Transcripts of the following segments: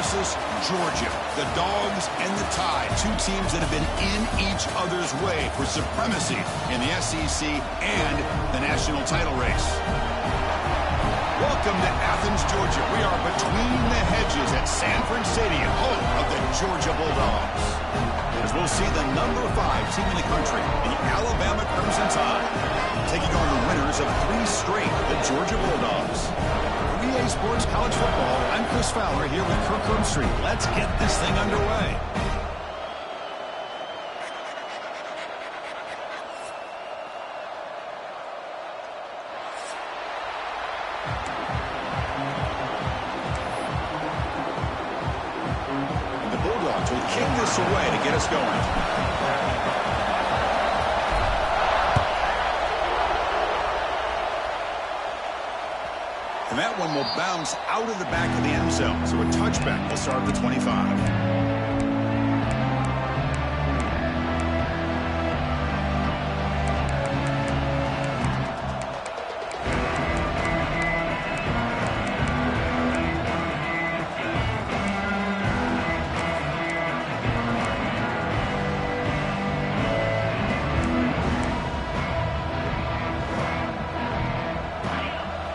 versus Georgia. The Dogs and the Tide, two teams that have been in each other's way for supremacy in the SEC and the national title race. Welcome to Athens, Georgia. We are between the hedges at Sanford Stadium, home of the Georgia Bulldogs. As we'll see the number 5 team in the country, the Alabama Crimson Tide, taking on the winners of 3 straight, the Georgia Bulldogs. For EA Sports College Football, I'm Chris Fowler here with Kirk Herbstreit. Let's get this thing underway. Kick this away to get us going. And that one will bounce out of the back of the end zone. So a touchback will start at the 25.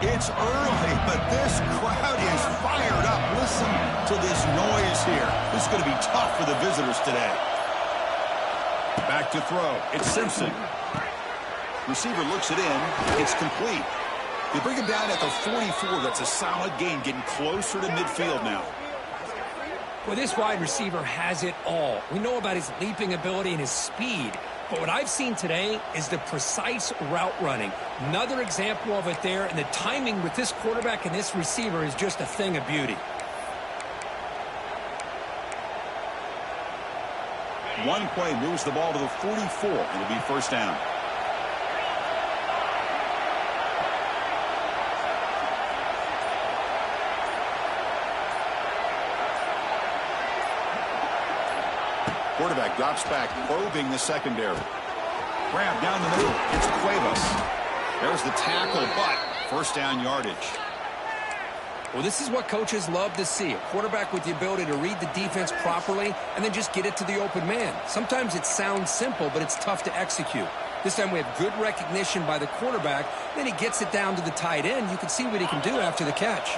It's early, but this crowd is fired up. Listen to this noise here. This is going to be tough for the visitors today. Back to throw. It's Simpson. Receiver looks it in. It's complete. They bring him down at the 44. That's a solid gain, getting closer to midfield now. Well, this wide receiver has it all. We know about his leaping ability and his speed. But what I've seen today is the precise route running. Another example of it there, and the timing with this quarterback and this receiver is just a thing of beauty. One play moves the ball to the 44. It'll be first down. Quarterback drops back, probing the secondary. Grab down the middle. It's Cuevas. There's the tackle, but first down yardage. Well, this is what coaches love to see. A quarterback with the ability to read the defense properly and then just get it to the open man. Sometimes it sounds simple, but it's tough to execute. This time we have good recognition by the quarterback. Then he gets it down to the tight end. You can see what he can do after the catch.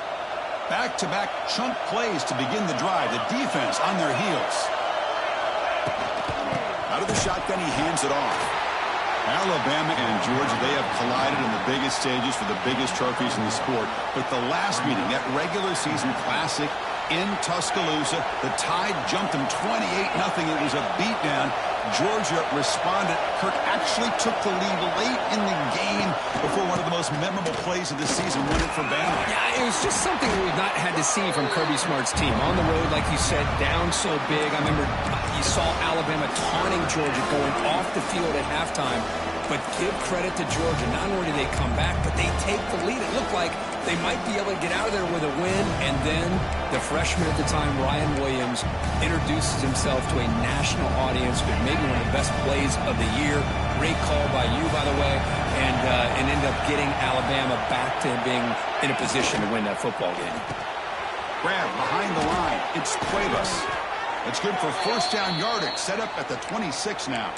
Back-to-back chunk plays to begin the drive. The defense on their heels. Out of the shotgun, he hands it off. Alabama and Georgia, they have collided in the biggest stages for the biggest trophies in the sport. But the last meeting, that regular season classic in Tuscaloosa, the Tide jumped them 28-0. It was a beatdown. Georgia responded. Kirk actually took the lead late in the game before one of the most memorable plays of the season won it for Bama. Yeah, it was just something we've not had to see from Kirby Smart's team. On the road, like you said, down so big. I remember you saw Alabama taunting Georgia going off the field at halftime. But give credit to Georgia. Not only do they come back, but they take the lead. It looked like they might be able to get out of there with a win. And then the freshman at the time, Ryan Williams, introduces himself to a national audience with maybe one of the best plays of the year. Great call by you, by the way. And ended up getting Alabama back to being in a position to win that football game. Grab behind the line. It's Cuevas. It's good for first down yardage. Set up at the 26 now.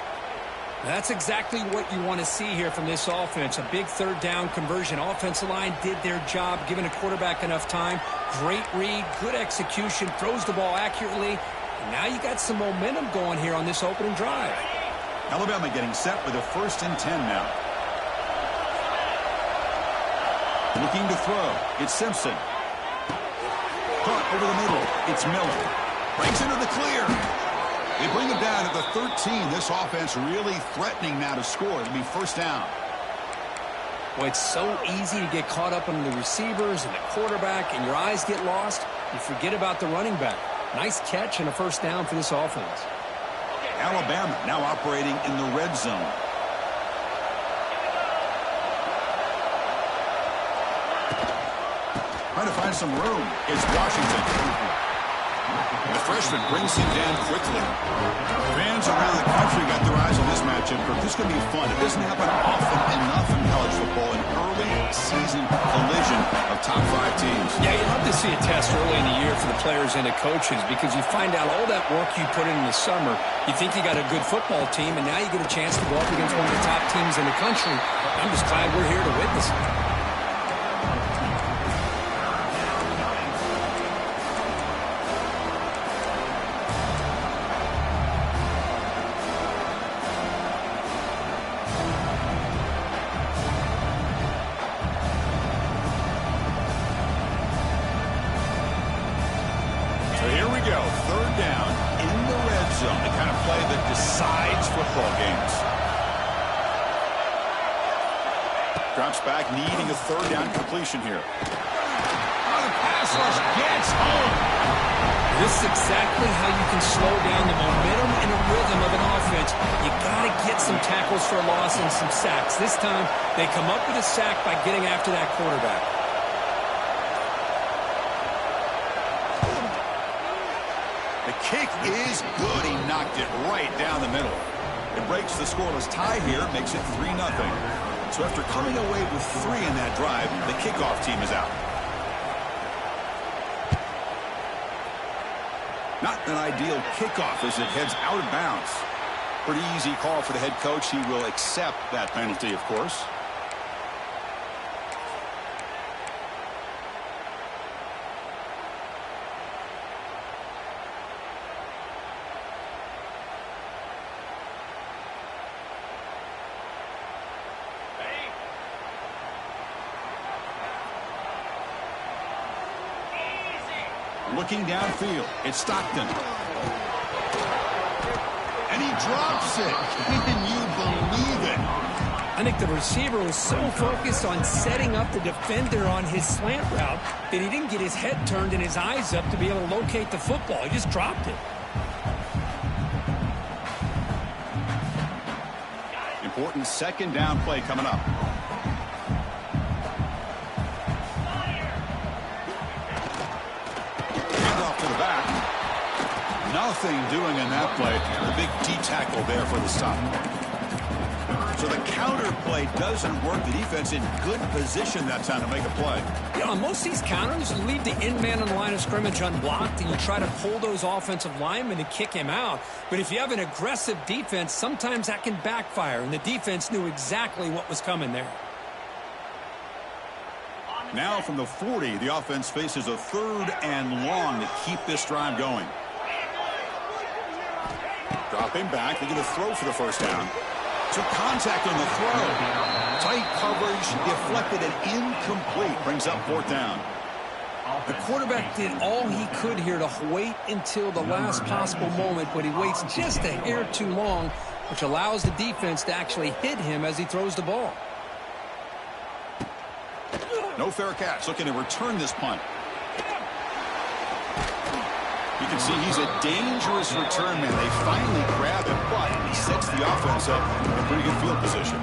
That's exactly what you want to see here from this offense. A big third down conversion. Offensive line did their job, giving a quarterback enough time. Great read, good execution, throws the ball accurately. And now you got some momentum going here on this opening drive. Alabama getting set with a 1st and 10 now. Looking to throw. It's Simpson. Caught over the middle. It's Miller. Breaks into the clear. They bring him down at the 13. This offense really threatening now to score. It'll be first down. Well, it's so easy to get caught up on the receivers and the quarterback, and your eyes get lost. You forget about the running back. Nice catch and a first down for this offense. Alabama now operating in the red zone. Trying to find some room is Washington. The freshman brings him down quickly. Fans around the country got their eyes on this matchup. This is going to be fun. It doesn't happen often enough in college football, an early season collision of top 5 teams. Yeah, you'd love to see a test early in the year for the players and the coaches because you find out all that work you put in the summer. You think you got a good football team, and now you get a chance to go up against one of the top teams in the country. I'm just glad we're here to witness it. So here we go, 3rd down in the red zone, the kind of play that decides football games. Drops back, needing a 3rd down completion here. Oh, the pass rush gets home. This is exactly how you can slow down the momentum and the rhythm of an offense. You got to get some tackles for a loss and some sacks. This time, they come up with a sack by getting after that quarterback. The kick is good. He knocked it right down the middle. It breaks the scoreless tie here, makes it 3-0. So after coming away with 3 in that drive, the kickoff team is out. Not an ideal kickoff as it heads out of bounds. Pretty easy call for the head coach. He will accept that penalty, of course. Looking downfield, it's Stockton. And he drops it. Can you believe it? I think the receiver was so focused on setting up the defender on his slant route that he didn't get his head turned and his eyes up to be able to locate the football. He just dropped it. Important 2nd down play coming up. Nothing doing in that play. The big D-tackle there for the stop. So the counter play doesn't work. The defense in good position that time to make a play. You know, on most of these counters, you leave the in man on the line of scrimmage unblocked, and you try to pull those offensive linemen and kick him out. But if you have an aggressive defense, sometimes that can backfire, and the defense knew exactly what was coming there. Now from the 40, the offense faces a 3rd and long to keep this drive going. Dropping back, they're going to throw for the 1st down. Took contact on the throw. Tight coverage, deflected and incomplete. Brings up 4th down. The quarterback did all he could here to wait until the last possible moment, but he waits just a hair too long, which allows the defense to actually hit him as he throws the ball. No fair catch. Looking to return this punt. You can see he's a dangerous return man. They finally grab him, but he sets the offense up in a pretty good field position.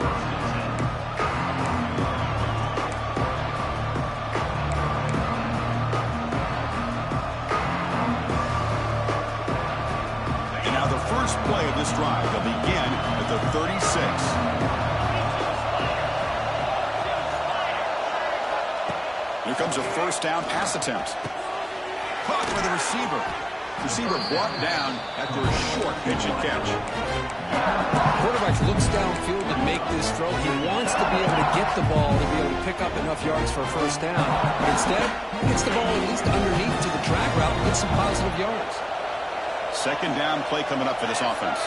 And now the first play of this drive will begin at the 36. Here comes a 1st down pass attempt. Caught by the receiver. Receiver brought down after a short pitch and catch. Quarterback looks downfield to make this throw. He wants to be able to get the ball to be able to pick up enough yards for a 1st down. But instead, he gets the ball at least underneath to the drag route and gets some positive yards. 2nd down play coming up for this offense.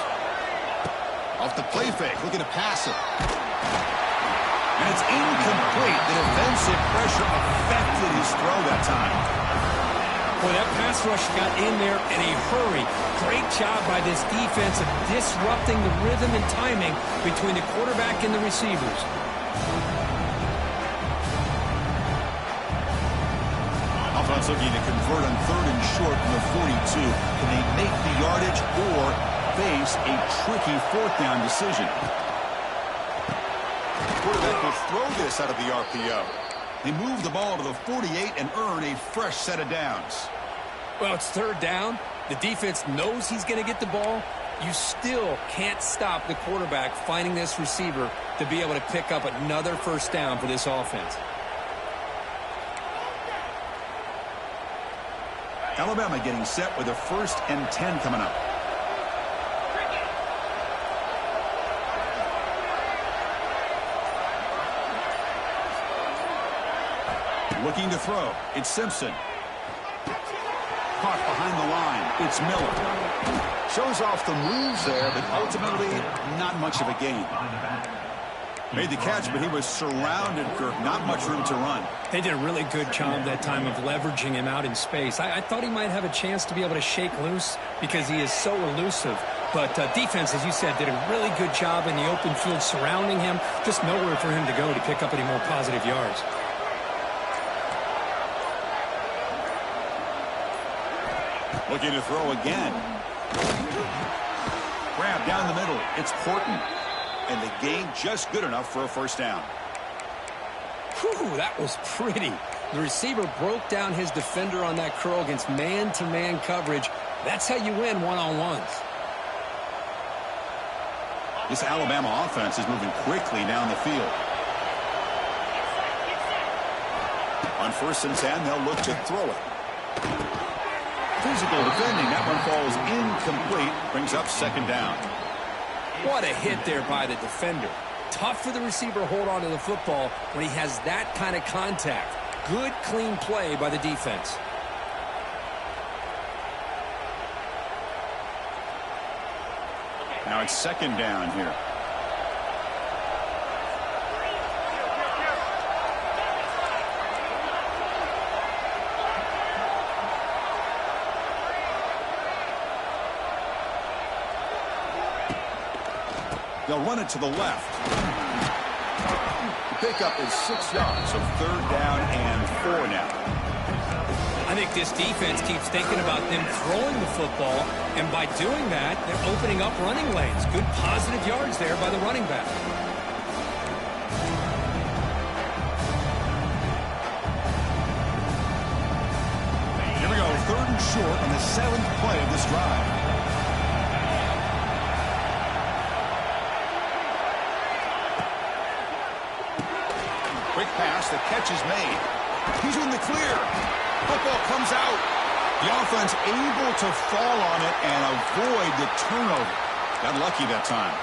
Off the play fake, looking to pass it. And it's incomplete. The defensive pressure affected his throw that time. Boy, that pass rush got in there in a hurry. Great job by this defense of disrupting the rhythm and timing between the quarterback and the receivers. Offense looking to convert on 3rd and short from the 42. Can they make the yardage or face a tricky 4th down decision? Quarterback will throw this out of the RPO. They move the ball to the 48 and earn a fresh set of downs. Well, it's third down. The defense knows he's going to get the ball. You still can't stop the quarterback finding this receiver to be able to pick up another first down for this offense. Alabama getting set with a 1st and 10 coming up. Looking to throw. It's Simpson. Caught behind the line. It's Miller. Shows off the moves there, but ultimately not much of a gain. Made the catch, but he was surrounded, Kirk. Not much room to run. They did a really good job that time of leveraging him out in space. I thought he might have a chance to be able to shake loose because he is so elusive. But defense, as you said, did a really good job in the open field surrounding him. Just nowhere for him to go to pick up any more positive yards. Looking to throw again. Grab down the middle. It's Porton. And the gain just good enough for a first down. Whew, that was pretty. The receiver broke down his defender on that curl against man-to-man coverage. That's how you win one-on-ones. This Alabama offense is moving quickly down the field. On 1st and 10, they'll look to throw it. Physical defending. That one falls incomplete. Brings up 2nd down. What a hit there by the defender. Tough for the receiver to hold on to the football when he has that kind of contact. Good, clean play by the defense. Now it's 2nd down here. They'll run it to the left. The pickup is 6 yards, so 3rd down and 4 now. I think this defense keeps thinking about them throwing the football, and by doing that, they're opening up running lanes. Good positive yards there by the running back. Here we go, 3rd and short on the 7th play of this drive. Quick pass, the catch is made. He's in the clear. Football comes out. The offense able to fall on it and avoid the turnover. Got lucky that time.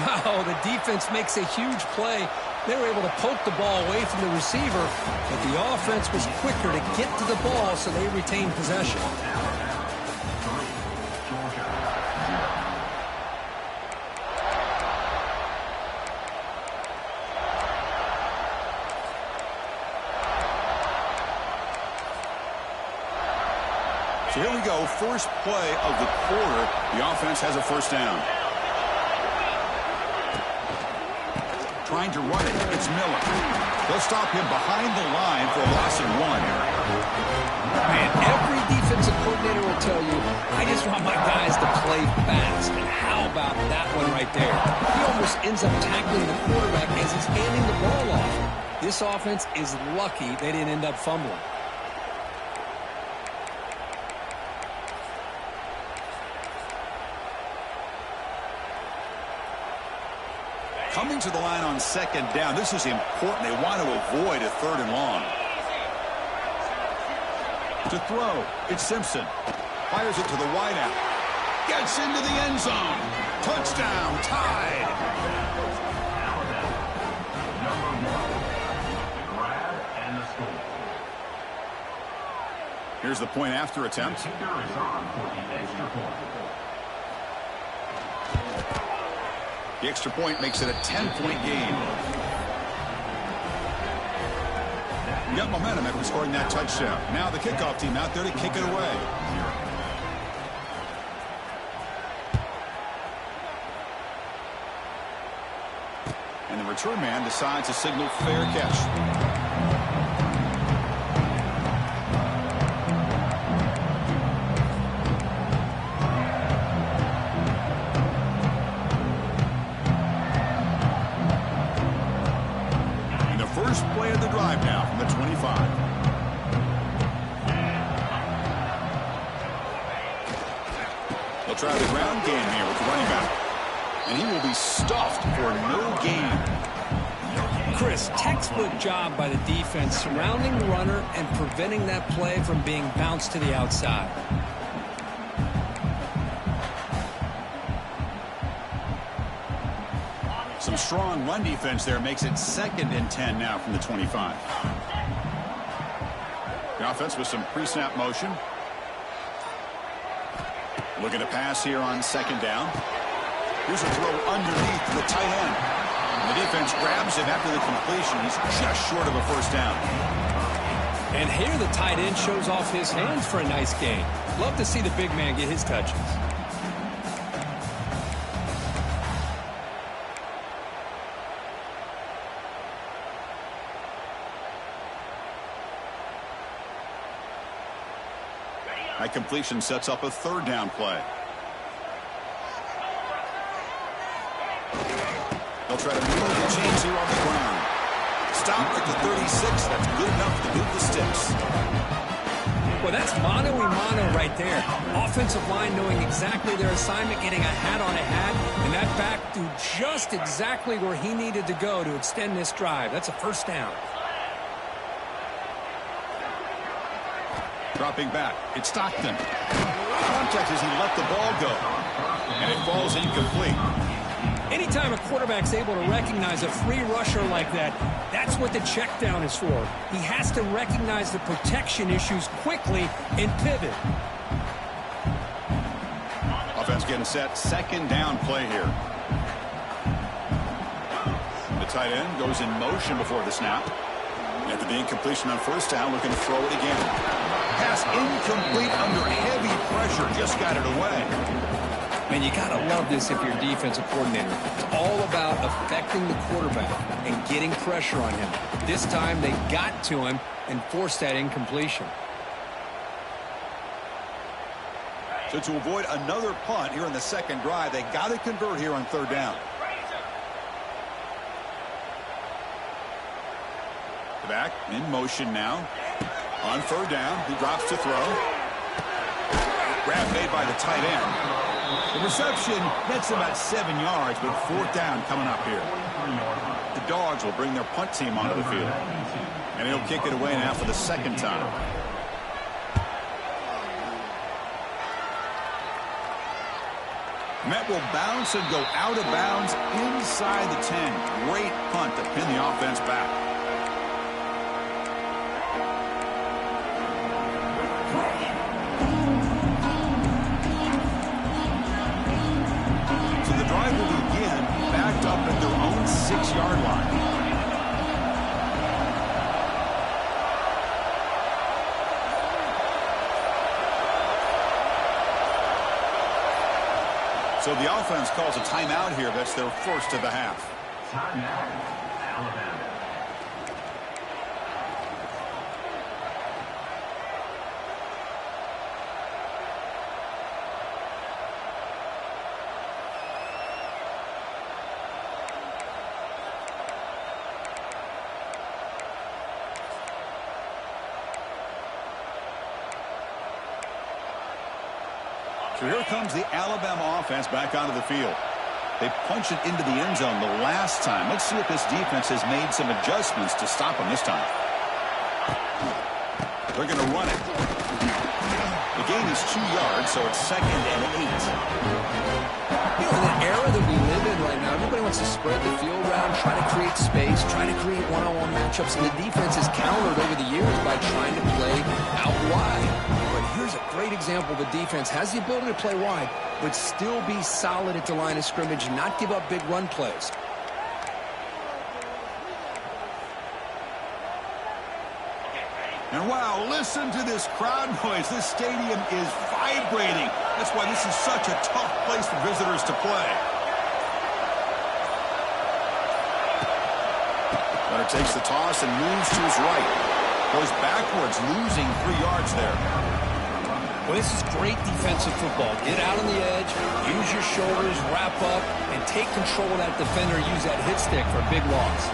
Wow, the defense makes a huge play. They were able to poke the ball away from the receiver, but the offense was quicker to get to the ball, so they retained possession. So here we go, first play of the quarter. The offense has a first down. Trying to run it, it's Miller. They'll stop him behind the line for a loss of 1. Man, every defensive coordinator will tell you, I just want my guys to play fast. And how about that one right there? He almost ends up tackling the quarterback as he's handing the ball off. This offense is lucky they didn't end up fumbling. Coming to the line on 2nd down. This is important. They want to avoid a 3rd and long. To throw, it's Simpson. Fires it to the wideout. Gets into the end zone. Touchdown, tied. Here's the point after attempt. The extra point makes it a 10-point game. We got momentum after scoring that touchdown. Now the kickoff team out there to kick it away. And the return man decides to signal fair catch. First play of the drive now from the 25. They'll try the ground game here with the running back. And he will be stuffed for no gain. Chris, textbook job by the defense surrounding the runner and preventing that play from being bounced to the outside. Some strong run defense there makes it 2nd and 10 now from the 25. The offense with some pre-snap motion. Looking to pass here on 2nd down. Here's a throw underneath to the tight end. And the defense grabs him after the completion. He's just short of a first down. And here the tight end shows off his hands for a nice gain. Love to see the big man get his touches. That completion sets up a 3rd down play. They'll try to move the chains here on the ground. Stopped at the 36. That's good enough to move the sticks. Well, that's mano-a-mano right there. Offensive line knowing exactly their assignment, getting a hat on a hat, and that back threw just exactly where he needed to go to extend this drive. That's a first down. Dropping back, it's Stockton. Contact as he let the ball go. And it falls incomplete. Anytime a quarterback's able to recognize a free rusher like that, that's what the check down is for. He has to recognize the protection issues quickly and pivot. Offense getting set. 2nd down play here. The tight end goes in motion before the snap. After the incompletion on first down, looking to throw it again. Pass incomplete under heavy pressure. Just got it away. Man, you got to love this if you're a defensive coordinator. It's all about affecting the quarterback and getting pressure on him. This time they got to him and forced that incompletion. So to avoid another punt here in the 2nd drive, they got to convert here on 3rd down. The back in motion now. On 3rd down, he drops to throw. Grab made by the tight end. The reception gets about 7 yards, but 4th down coming up here. The Dogs will bring their punt team onto the field. And he'll kick it away now for the 2nd time. Met will bounce and go out of bounds inside the 10. Great punt to pin the offense back. Drive will begin backed up at their own 6-yard line. So the offense calls a timeout here. That's their first of the half. Timeout, Alabama. So here comes the Alabama offense back onto the field. They punch it into the end zone the last time. Let's see if this defense has made some adjustments to stop them this time. They're going to run it. The gain is 2 yards, so it's 2nd and 8. You know, in the era that we live in right now, everybody wants to spread the field around, try to create space, try to create one-on-one matchups, and the defense has countered over the years by trying to play out wide. But here's a great example. The defense has the ability to play wide, but still be solid at the line of scrimmage, not give up big run plays. And wow, listen to this crowd noise. This stadium is vibrating. That's why this is such a tough place for visitors to play. Runner takes the toss and moves to his right. Goes backwards, losing 3 yards there. Well, this is great defensive football. Get out on the edge, use your shoulders, wrap up, and take control of that defender. Use that hit stick for a big loss.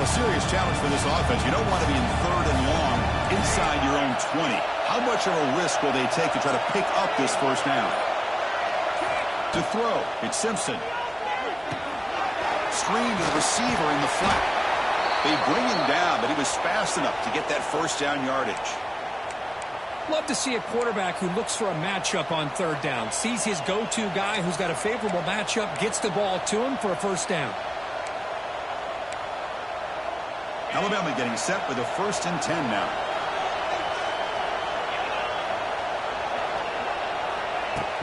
A serious challenge for this offense. You don't want to be in 3rd and long inside your own 20. How much of a risk will they take to try to pick up this first down? To throw, it's Simpson. Screen to the receiver in the flat. They bring him down, but he was fast enough to get that first down yardage. Love to see a quarterback who looks for a matchup on 3rd down. Sees his go-to guy who's got a favorable matchup, gets the ball to him for a first down. Alabama getting set with a 1st and 10 now.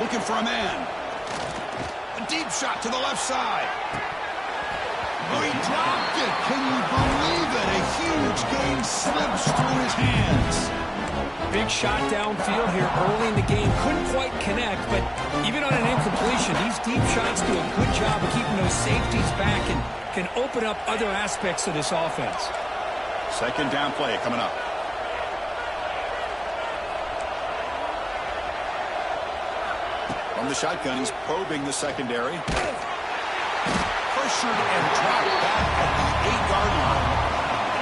Looking for a man. A deep shot to the left side. Oh, he dropped it. Can you believe it? A huge gain slips through his hands. Big shot downfield here early in the game. Couldn't quite connect, but even on an incompletion, these deep shots do a good job of keeping those safeties back and can open up other aspects of this offense. 2nd down play coming up. From the shotgun, he's probing the secondary. Pressured and dropped back at the 8-yard line.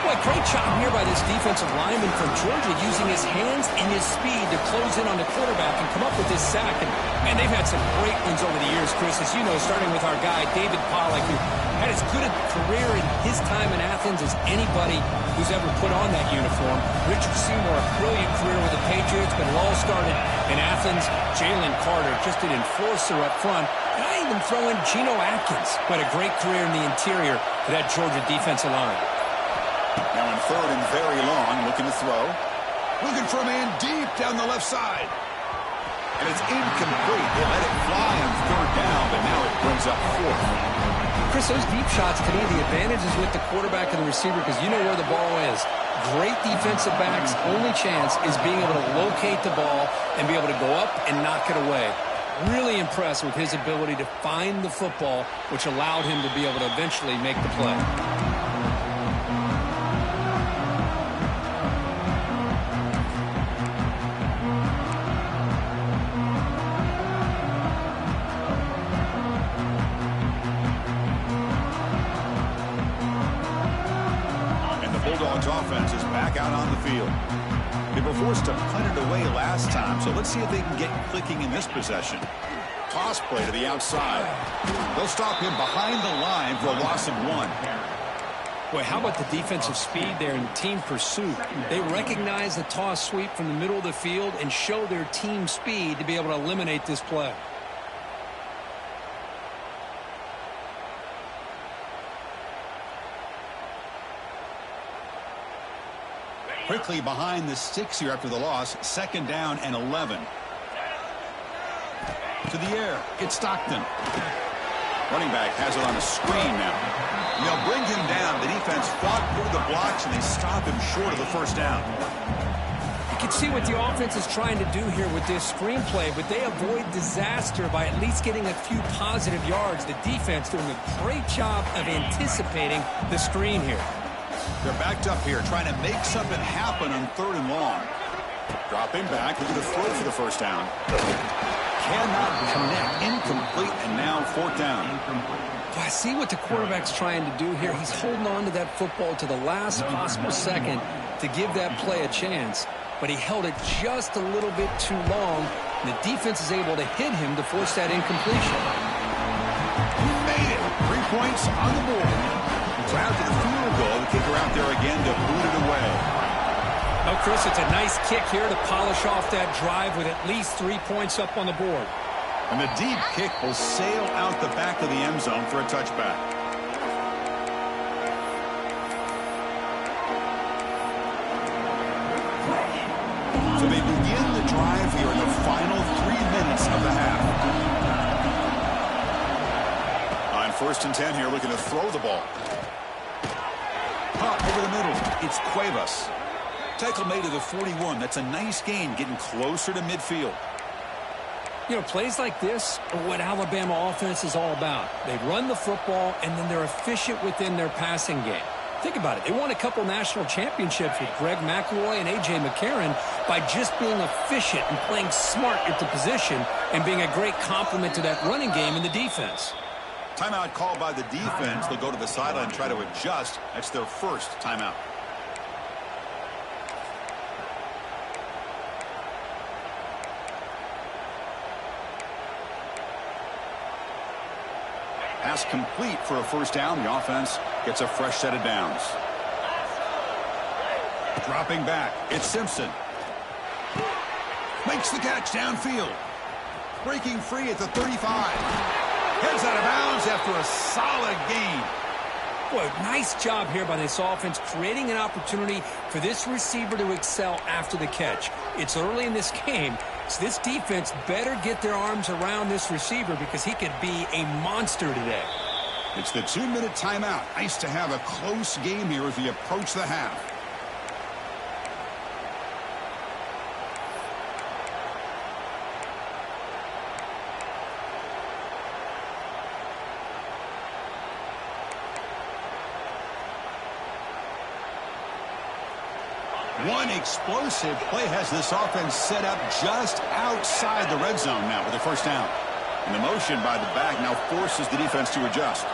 Boy, great job here by this defensive lineman from Georgia using his hands and his speed to close in on the quarterback and come up with this sack. And, man, they've had some great ones over the years, Chris, as you know, starting with our guy, David Pollack, who had as good a career in his time in Athens as anybody who's ever put on that uniform. Richard Seymour, a brilliant career with the Patriots, but it all started in Athens. Jalen Carter, just an enforcer up front. And I even throw in Geno Atkins, who had a great career in the interior of that Georgia defensive line. Now in 3rd and very long, looking to throw. Looking for a man deep down the left side. And it's incomplete. They let it fly on 3rd down, but now it brings up 4th. Chris, those deep shots to me, the advantage is with the quarterback and the receiver because you know where the ball is. Great defensive backs' only chance is being able to locate the ball and be able to go up and knock it away. Really impressed with his ability to find the football, which allowed him to be able to eventually make the play. Bulldogs offense is back out on the field. They were forced to punt it away last time, so let's see if they can get clicking in this possession. Toss play to the outside. They'll stop him behind the line for a loss of 1. Boy, how about the defensive speed there in team pursuit? They recognize the toss sweep from the middle of the field and show their team speed to be able to eliminate this play. Quickly behind the sticks here after the loss. 2nd down and 11. To the air. It's Stockton. Running back has it on a screen now. And they'll bring him down. The defense fought through the blocks, and they stop him short of the first down. You can see what the offense is trying to do here with this screenplay, but they avoid disaster by at least getting a few positive yards. The defense doing a great job of anticipating the screen here. They're backed up here, trying to make something happen on 3rd and long. Drop him back, looking to throw for the first down. Cannot connect, incomplete, and now 4th down. I see what the quarterback's trying to do here. He's holding on to that football to the last possible second to give that play a chance, but he held it just a little bit too long, and the defense is able to hit him to force that incompletion. He made it. 3 points on the board. So after the field goal, the kicker out there again to boot it away. Oh, Chris, it's a nice kick here to polish off that drive with at least 3 points up on the board. And the deep kick will sail out the back of the end zone for a touchback. So they begin the drive here in the final 3 minutes of the half. On 1st and 10 here, looking to throw the ball. Pop over the middle. It's Cuevas. Tackle made to the 41. That's a nice gain, getting closer to midfield. You know, plays like this are what Alabama offense is all about. They run the football, and then they're efficient within their passing game. Think about it. They won a couple national championships with Greg McElroy and A.J. McCarron by just being efficient and playing smart at the position and being a great complement to that running game in the defense. Timeout called by the defense. They'll go to the sideline and try to adjust. That's their first timeout. Pass complete for a first down. The offense gets a fresh set of downs. Dropping back, it's Simpson. Makes the catch downfield. Breaking free at the 35. Heads out of bounds after a solid gain. Boy, nice job here by this offense, creating an opportunity for this receiver to excel after the catch. It's early in this game, so this defense better get their arms around this receiver because he could be a monster today. It's the 2-minute timeout. Nice to have a close game here as we approach the half. One explosive play has this offense set up just outside the red zone now with a first down. And the motion by the back now forces the defense to adjust.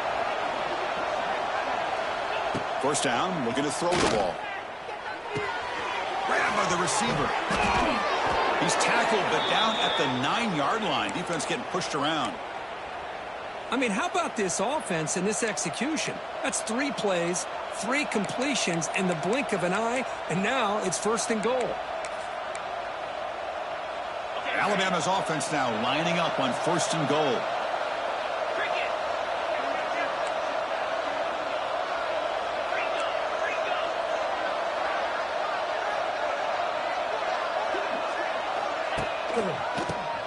First down, looking to throw the ball. Grabbed by the receiver. He's tackled, but down at the 9-yard line. Defense getting pushed around. I mean, how about this offense and this execution? That's 3 plays, 3 completions in the blink of an eye, and now it's first and goal. Alabama's offense now lining up on first and goal.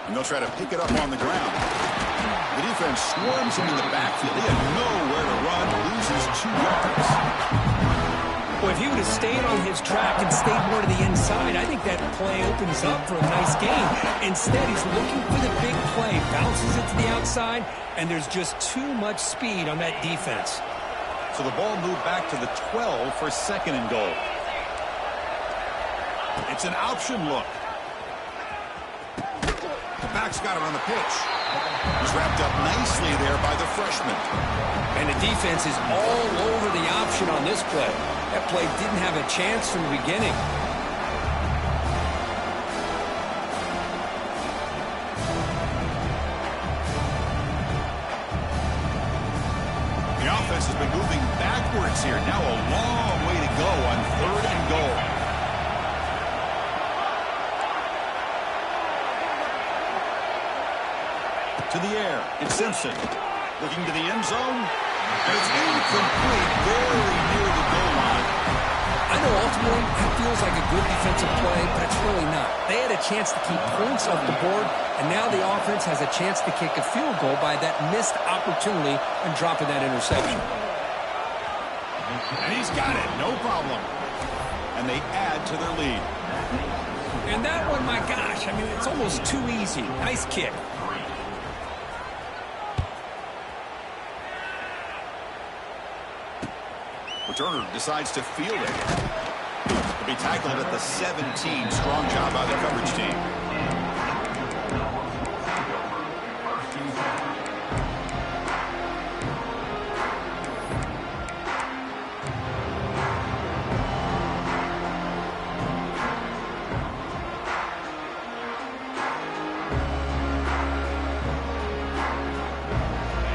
And they'll try to pick it up on the ground. The defense swarms him in the backfield. He had nowhere to run, loses 2 yards. Well, if he would have stayed on his track and stayed more to the inside, I think that play opens up for a nice gain. Instead, he's looking for the big play, bounces it to the outside, and there's just too much speed on that defense. So the ball moved back to the 12 for second and goal. It's an option look. The back's got it on the pitch. He's wrapped up nicely there by the freshman. And the defense is all over the option on this play. That play didn't have a chance from the beginning. The offense has been moving backwards here. Now a long way to go on third and goal. To the air, it's Simpson. Looking to the end zone. And it's incomplete, very near the goal line. I know ultimately it feels like a good defensive play, but it's really not. They had a chance to keep points off the board, and now the offense has a chance to kick a field goal by that missed opportunity and dropping that interception. And he's got it, no problem. And they add to their lead. And that one, my gosh, I mean, it's almost too easy. Nice kick. Returner decides to field it. He'll be tackled at the 17. Strong job by the coverage team.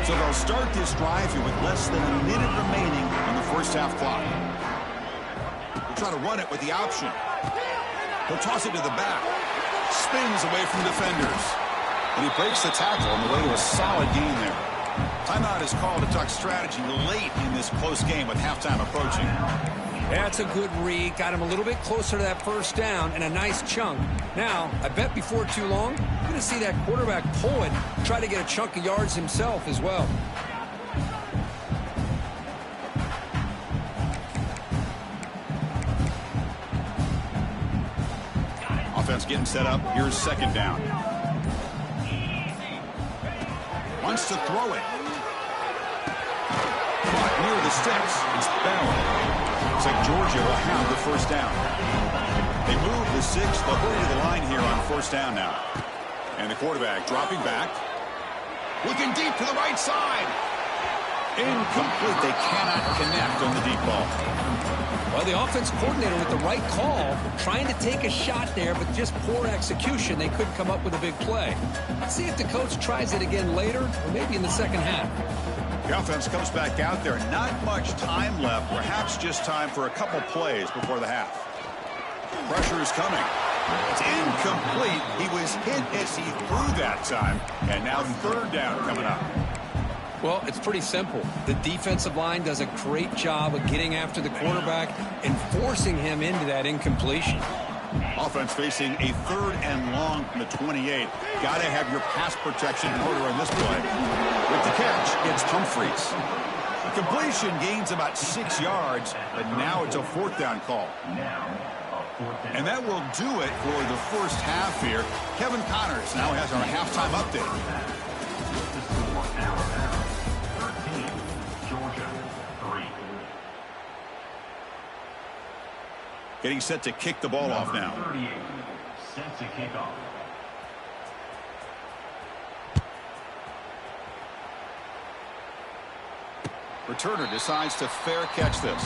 So they'll start this drive here with less than a minute remaining on the first half clock. They'll try to run it with the option. He'll toss it to the back. Spins away from defenders. And he breaks the tackle on the way to a solid gain there. Timeout is called to talk strategy late in this close game with halftime approaching. That's a good read. Got him a little bit closer to that first down and a nice chunk. Now, I bet before too long, you're going to see that quarterback pull it, try to get a chunk of yards himself as well. Offense getting set up. Here's second down. Wants to throw it. But near the sticks. It's Bell. Looks like Georgia will have the first down. They move the 6. They'll hurry to the line here on first down now. And the quarterback dropping back. Looking deep to the right side. Incomplete. They cannot connect on the deep ball. Well, the offense coordinator with the right call, trying to take a shot there, but just poor execution. They couldn't come up with a big play. Let's see if the coach tries it again later, or maybe in the second half. The offense comes back out there. Not much time left. Perhaps just time for a couple plays before the half. Pressure is coming. It's incomplete. He was hit as he threw that time. And now third down coming up. Well, it's pretty simple. The defensive line does a great job of getting after the quarterback and forcing him into that incompletion. Offense facing a third and long from the 28. Got to have your pass protection in order on this play. With the catch, it's Humphreys. Completion gains about 6 yards, but now it's a fourth down call. And that will do it for the first half here. Kevin Connors now has our halftime update. Getting set to kick the ball off now. 38, set to kick off. Returner decides to fair catch this.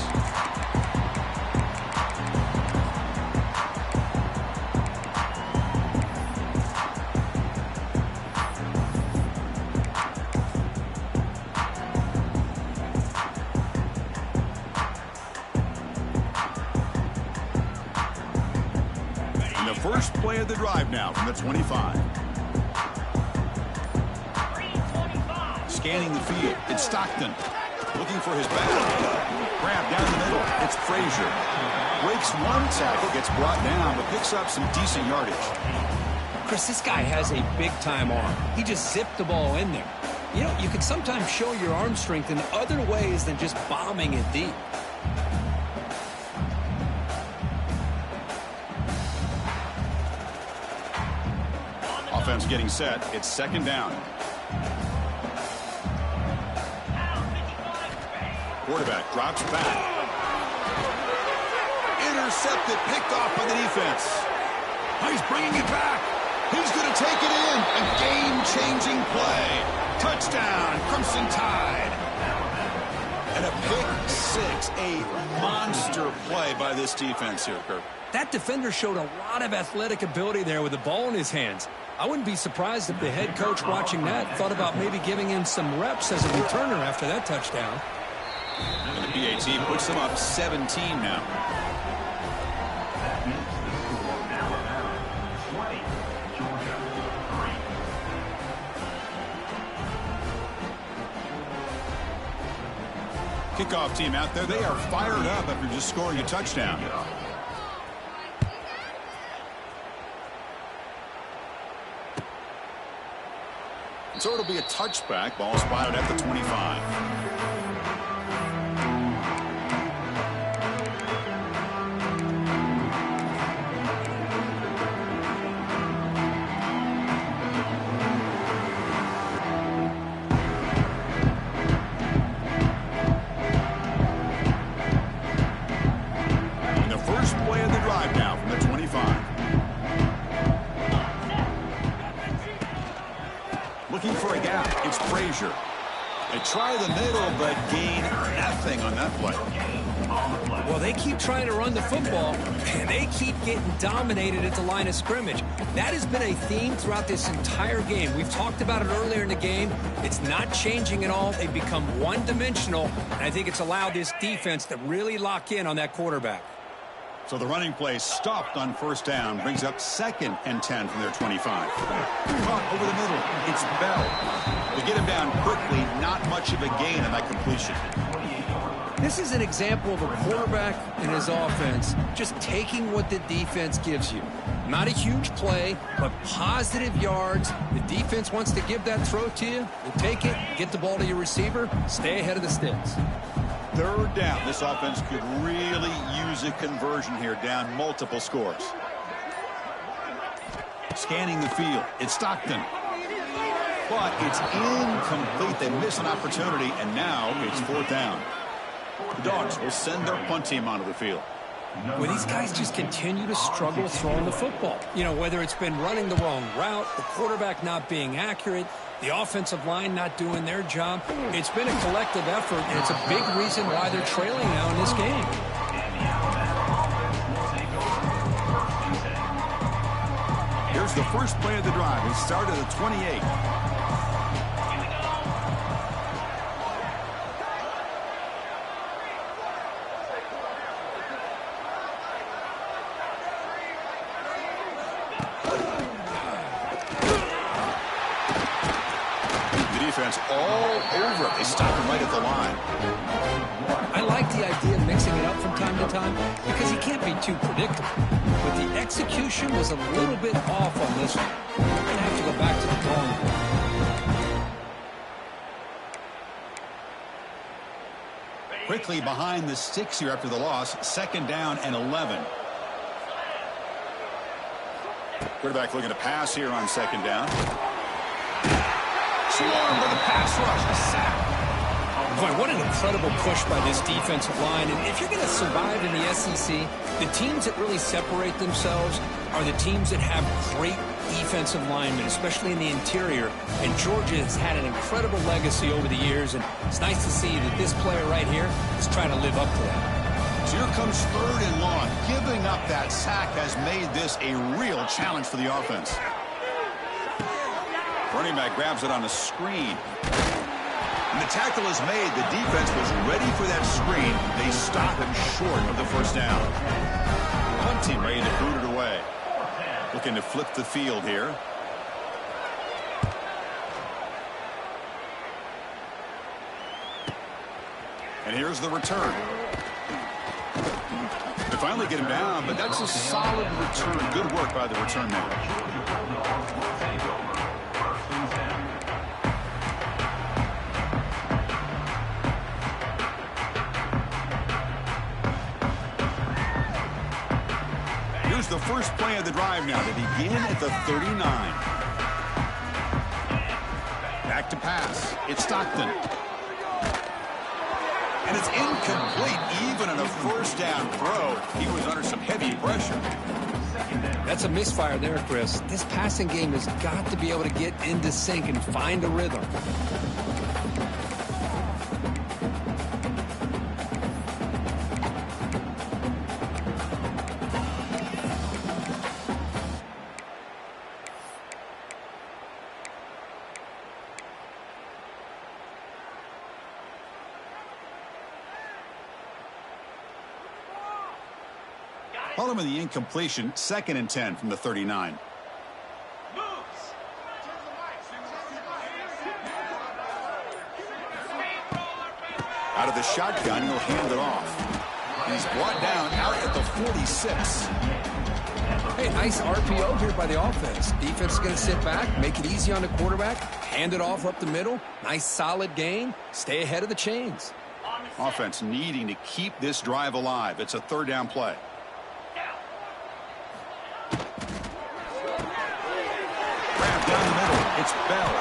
First play of the drive now from the 25. Scanning the field. It's Stockton. Looking for his back. Grab down the middle. It's Frazier. Breaks one tackle, gets brought down, but picks up some decent yardage. Chris, this guy has a big-time arm. He just zipped the ball in there. You know, you can sometimes show your arm strength in other ways than just bombing it deep. Offense getting set. It's second down. Quarterback drops back. Intercepted, picked off by the defense. He's bringing it back. He's going to take it in. A game-changing play. Touchdown, Crimson Tide. And a pick six. A monster play by this defense here, Kirk. That defender showed a lot of athletic ability there with the ball in his hands. I wouldn't be surprised if the head coach watching that thought about maybe giving him some reps as a returner after that touchdown. And the PAT puts them up 17 now. Kickoff team out there. They are fired up after just scoring a touchdown. So it'll be a touchback. Ball spotted at the 25. And the first play of the drive now from the 25. Looking for a gap. It's Frazier. They try the middle, but gain nothing on that play. Well, they keep trying to run the football, and they keep getting dominated at the line of scrimmage. That has been a theme throughout this entire game. We've talked about it earlier in the game. It's not changing at all. They've become one-dimensional, and I think it's allowed this defense to really lock in on that quarterback. So the running play stopped on first down, brings up 2nd and 10 from their 25. Caught over the middle. It's Bell. They get him down quickly. Not much of a gain on that completion. This is an example of a quarterback and his offense just taking what the defense gives you. Not a huge play, but positive yards. The defense wants to give that throw to you. You take it, get the ball to your receiver, stay ahead of the sticks. Third down. This offense could really use a conversion here, down multiple scores. Scanning the field. It's Stockton. But it's incomplete. They miss an opportunity, and now it's 4th down. The Dogs will send their punt team onto the field. Well, these guys just continue to struggle throwing the football. You know, whether it's been running the wrong route, the quarterback not being accurate, the offensive line not doing their job. It's been a collective effort, and it's a big reason why they're trailing now in this game. Here's the first play of the drive. It started at 28. All over it. They stop him right at the line. I like the idea of mixing it up from time to time because he can't be too predictable. But the execution was a little bit off on this one. We're going to have to go back to the drawing board. Quickly behind the sticks here after the loss. 2nd down and 11. Quarterback looking to pass here on 2nd down. Swarm with a pass rush, a sack. Boy, what an incredible push by this defensive line. And if you're going to survive in the SEC, the teams that really separate themselves are the teams that have great defensive linemen, especially in the interior. And Georgia has had an incredible legacy over the years, and it's nice to see that this player right here is trying to live up to that. So here comes 3rd and long. Giving up that sack has made this a real challenge for the offense. Running back grabs it on a screen. And the tackle is made. The defense was ready for that screen. They stop him short of the 1st down. Punting ready to boot it away. Looking to flip the field here. And here's the return. They finally get him down, but that's a solid return. Good work by the return man. The first play of the drive now to begin at the 39. Back to pass. It's Stockton. And it's incomplete. Even on a 1st down throw, he was under some heavy pressure. That's a misfire there, Chris. This passing game has got to be able to get into sync and find a rhythm. Following the incompletion, 2nd and 10 from the 39. Out of the shotgun, he'll hand it off. And he's brought down out at the 46. Hey, nice RPO here by the offense. Defense is going to sit back, make it easy on the quarterback, hand it off up the middle. Nice solid gain. Stay ahead of the chains. Offense needing to keep this drive alive. It's a 3rd down play. Down the middle, it's Bell.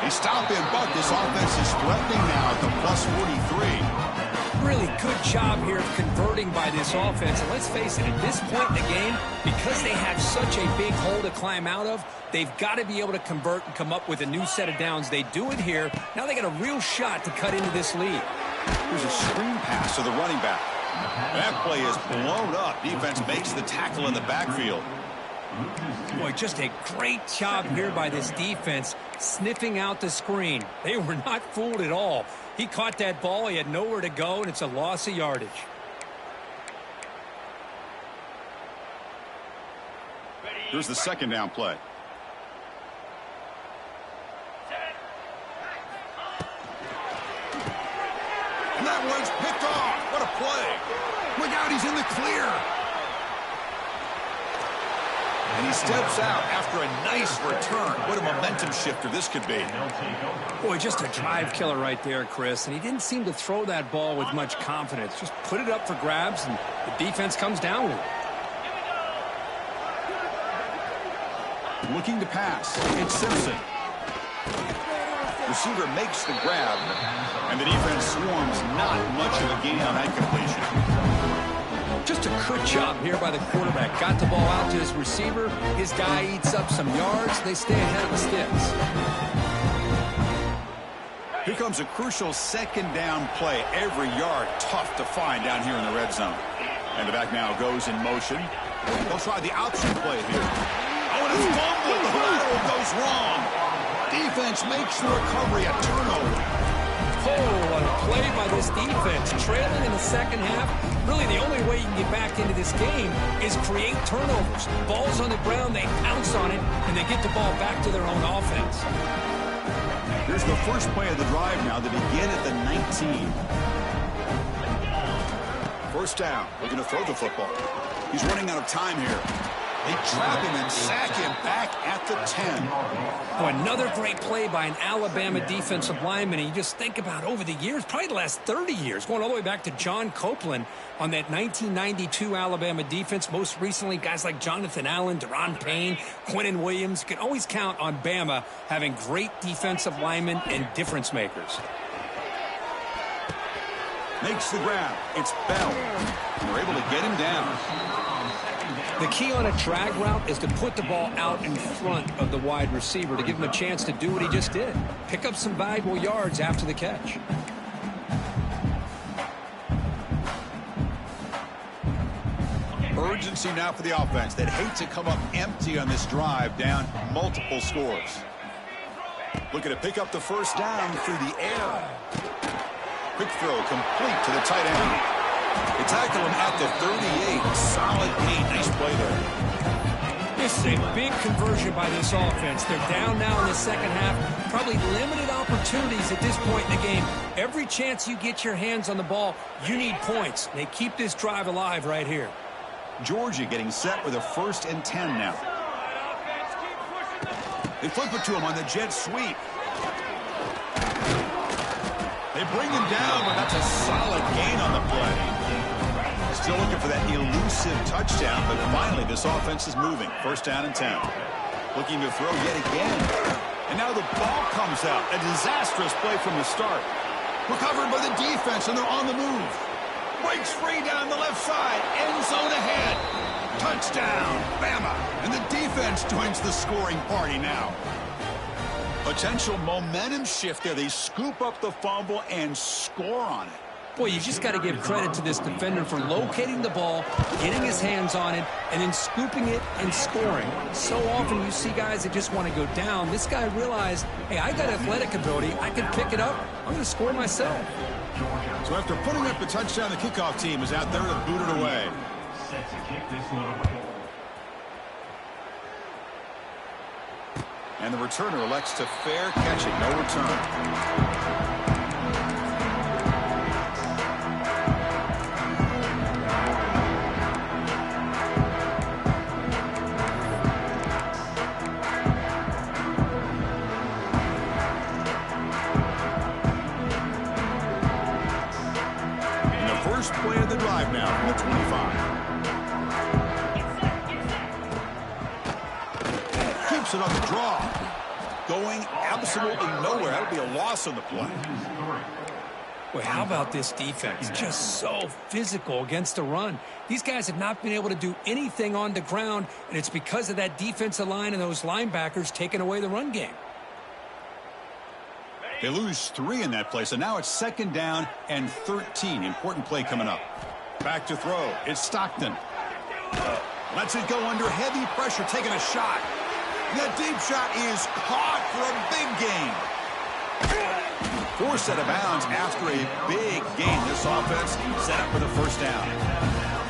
They stop him, but this offense is threatening now at the plus 43. Really good job here of converting by this offense. And let's face it, at this point in the game, because they have such a big hole to climb out of, they've got to be able to convert and come up with a new set of downs. They do it here. Now they got a real shot to cut into this lead. Here's a screen pass to the running back. That play is blown up. Defense makes the tackle in the backfield. Boy, just a great job here by this defense, sniffing out the screen. They were not fooled at all. He caught that ball, he had nowhere to go, and it's a loss of yardage. Here's the 2nd down play. And that one's picked off. What a play. Look out, he's in the clear. And he steps out after a nice return. What a momentum shifter this could be. Boy, just a drive killer right there, Chris. And he didn't seem to throw that ball with much confidence. Just put it up for grabs, and the defense comes down with it. Looking to pass. It's Simpson. Receiver makes the grab, and the defense swarms. Not much of a gain on that completion. Just a good job here by the quarterback. Got the ball out to his receiver. His guy eats up some yards. They stay ahead of the sticks. Here comes a crucial second down play. Every yard tough to find down here in the red zone. And the back now goes in motion. They'll try the option play here. Oh, and it's fumbled. The lateral goes wrong. Defense makes the recovery a turnover. Oh, what a play by this defense. Trailing in the second half. Really, the only way you can get back into this game is create turnovers. Ball's on the ground, they pounce on it, and they get the ball back to their own offense. Here's the first play of the drive now. They begin at the 19. First down. Looking to throw the football. He's running out of time here. They trap him and sack him back at the 10. Boy, another great play by an Alabama defensive lineman. And you just think about over the years, probably the last 30 years, going all the way back to John Copeland on that 1992 Alabama defense. Most recently, guys like Jonathan Allen, Deron Payne, Quinnen Williams. You can always count on Bama having great defensive linemen and difference makers. Makes the grab. It's Bell. And they're able to get him down. The key on a drag route is to put the ball out in front of the wide receiver to give him a chance to do what he just did. Pick up some valuable yards after the catch. Urgency now for the offense. They'd hate to come up empty on this drive, down multiple scores. Looking to pick up the first down through the air. Quick throw complete to the tight end. They tackle him at the 38. Solid gain. Nice play there. This is a big conversion by this offense. They're down now in the second half. Probably limited opportunities at this point in the game. Every chance you get your hands on the ball, you need points. They keep this drive alive right here. Georgia getting set with a 1st and 10 now. They flip it to him on the jet sweep. They bring him down, but that's a solid gain on the play. Still looking for that elusive touchdown, but finally this offense is moving. 1st down and 10. Looking to throw yet again. And now the ball comes out. A disastrous play from the start. Recovered by the defense, and they're on the move. Breaks free down the left side. End zone ahead. Touchdown, Bama. And the defense joins the scoring party now. Potential momentum shift there. They scoop up the fumble and score on it. Boy, you just got to give credit to this defender for locating the ball, getting his hands on it, and then scooping it and scoring. So often you see guys that just want to go down. This guy realized, hey, I got athletic ability. I can pick it up. I'm going to score myself. So after putting up the touchdown, the kickoff team is out there to boot it away. Set to kick this one away. And the returner elects to fair catch it. No return. And the first play of the drive now from the 25. Keeps it on the draw. Going absolutely nowhere. That would be a loss on the play. Boy, how about this defense? Just so physical against the run. These guys have not been able to do anything on the ground, and it's because of that defensive line and those linebackers taking away the run game. They lose 3 in that play, so now it's 2nd down and 13. Important play coming up. Back to throw. It's Stockton. Lets it go under heavy pressure, taking a shot. That deep shot is caught for a big gain. Forced out of bounds after a big gain. This offense set up for the 1st down.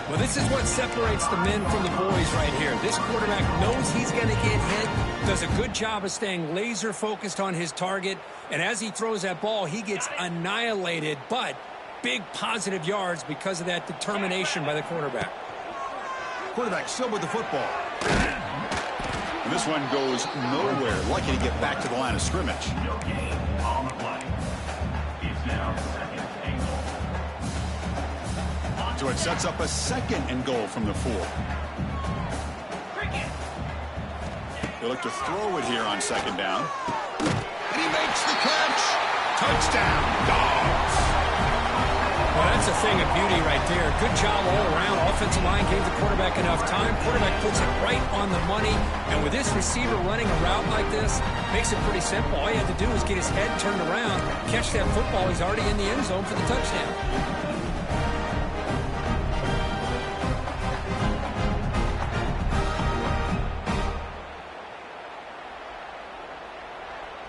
Well, this is what separates the men from the boys right here. This quarterback knows he's going to get hit, does a good job of staying laser focused on his target, and as he throws that ball, he gets annihilated, but big positive yards because of that determination by the quarterback. Quarterback still with the football. And this one goes nowhere. Lucky to get back to the line of scrimmage. No gain on the play. It's now 2nd and goal. So it sets up a 2nd and goal from the 4. They look to throw it here on 2nd down. And he makes the catch. Touchdown, Dogs. Well, that's a thing of beauty right there. Good job all around. Offensive line gave the quarterback enough time. Quarterback puts it right on the money. And with this receiver running a route like this, makes it pretty simple. All you have to do is get his head turned around, catch that football. He's already in the end zone for the touchdown.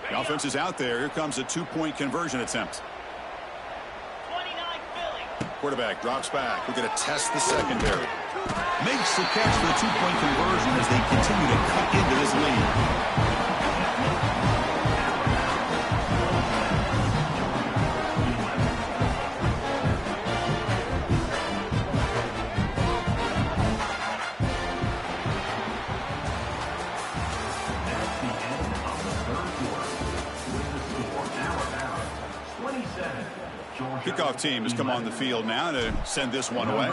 The offense is out there. Here comes a two-point conversion attempt. Quarterback drops back. We're going to test the secondary. Makes the catch for the two-point conversion as they continue to cut into this lead. Kickoff team has come on the field now to send this one away.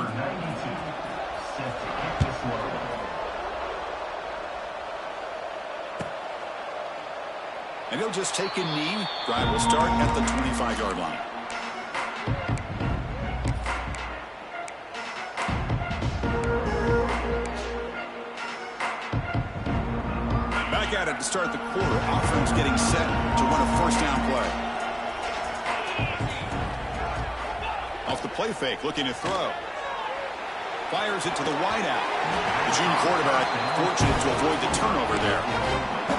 And he'll just take a knee. Drive will start at the 25-yard line. Back at it to start the quarter. Offense getting set to run a first down play. Off the play fake, looking to throw. Fires it to the wideout. The junior quarterback fortunate to avoid the turnover there.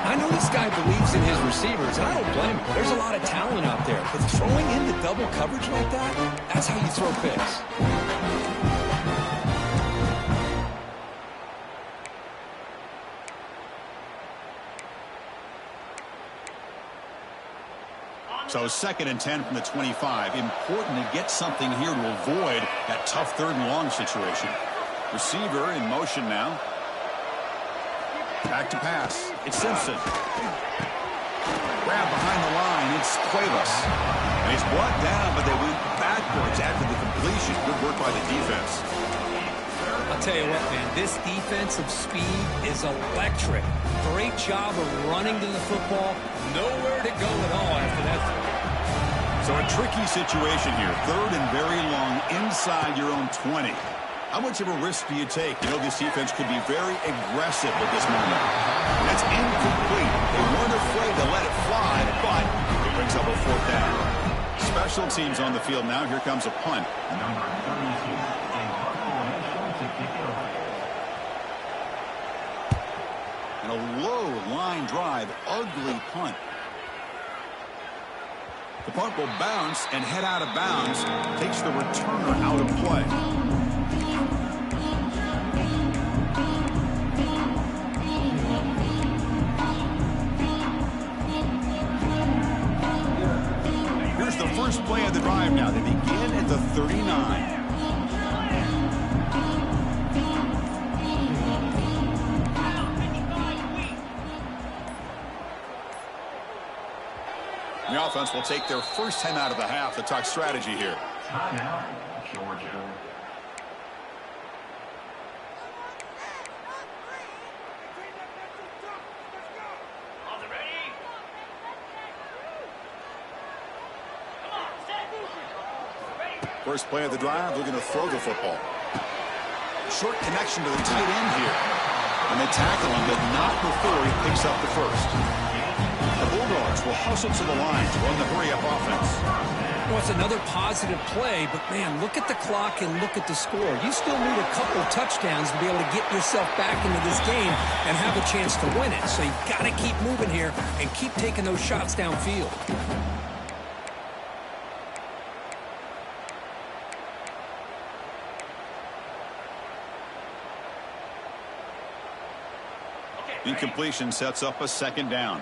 I know this guy believes in his receivers, and I don't blame him. There's a lot of talent out there. But throwing into double coverage like that, that's how you throw picks. So 2nd and 10 from the 25. Important to get something here to avoid that tough 3rd and long situation. Receiver in motion now. Back to pass. It's Simpson. Grab behind the line. It's Cuevas. And he's brought down, but they went backwards after the completion. Good work by the defense. I'll tell you what, man, this defensive speed is electric. Great job of running to the football. Nowhere to go at all after that. So a tricky situation here. 3rd and very long inside your own 20. How much of a risk do you take? You know, this defense could be very aggressive at this moment. That's incomplete. They weren't afraid to let it fly, but it brings up a 4th down. Special teams on the field now. Here comes a punt. Number 32, a punt formation to kick it away. And a low line drive, ugly punt. The punt will bounce and head out of bounds. Takes the returner out of play. Here's the first play of the drive now. They begin at the 39. The offense will take their first 10 out of the half. To talk strategy here. Timeout, Georgia. First play of the drive, looking to throw the football. Short connection to the tight end here. And they tackle him, but not before he picks up the first. The Bulldogs will hustle to the line to run the hurry-up offense. Well, it's another positive play, but, man, look at the clock and look at the score. You still need a couple touchdowns to be able to get yourself back into this game and have a chance to win it. So you've got to keep moving here and keep taking those shots downfield. Incompletion sets up a 2nd down.